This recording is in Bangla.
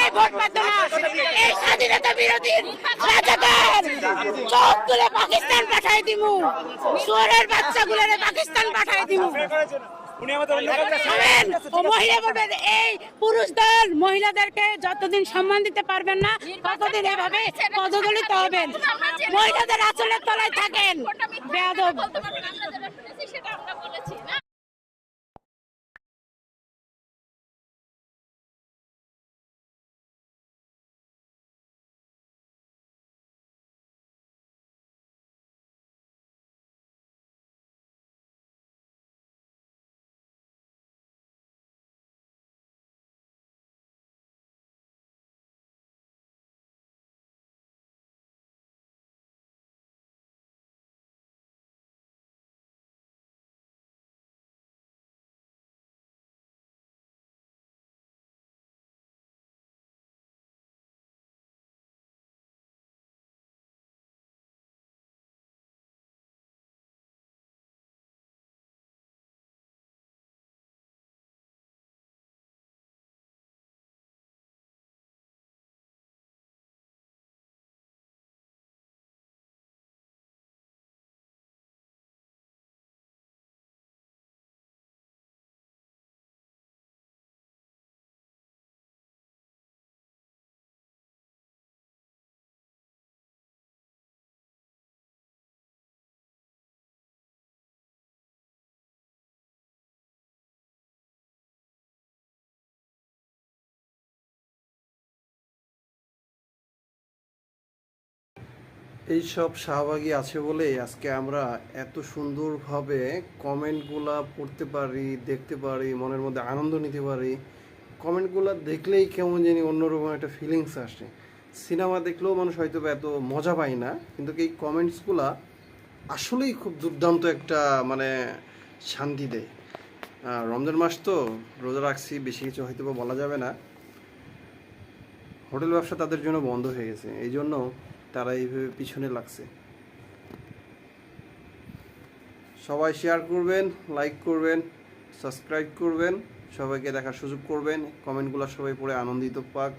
জায়গায় ভোট পাতো না। এই স্বাধীনতা বিরোধী রাজাকার চোখ তুলে পাকিস্তান পাঠাই দিমু, শুয়োরের বাচ্চাগুলোরে পাকিস্তান পাঠাই দিমু। ও মহিলা বলবেন এই পুরুষ দল মহিলাদেরকে যতদিন সম্মান দিতে পারবেন না ততদিন এভাবে পদদলিত হবেন। মহিলাদের আঁচলের তলায় থাকেন বেয়াদব। এইসব শাহবাগী আছে বলেই আজকে আমরা এত সুন্দরভাবে কমেন্টগুলা পড়তে পারি, দেখতে পারি, মনের মধ্যে আনন্দ নিতে পারি। কমেন্টগুলো দেখলেই কেমন জানি অন্যরকম একটা ফিলিংস আসে। সিনেমা দেখলেও মানুষ হয়তো এত মজা পায় না, কিন্তু এই কমেন্টসগুলা আসলেই খুব দুর্দান্ত একটা মানে শান্তি দেয়। রমজান মাস তো রোজা রাখছি, বেশি কিছু হয়তো বা বলা যাবে না। হোটেল ব্যবসা তাদের জন্য বন্ধ হয়ে গেছে, এই জন্য তারা এইভাবে পিছনে লাগছে। সবাই শেয়ার করবেন, লাইক করবেন, সাবস্ক্রাইব করবেন, সবাইকে দেখার সুযোগ করবেন, কমেন্টগুলো সবাই পড়ে আনন্দিত পাক।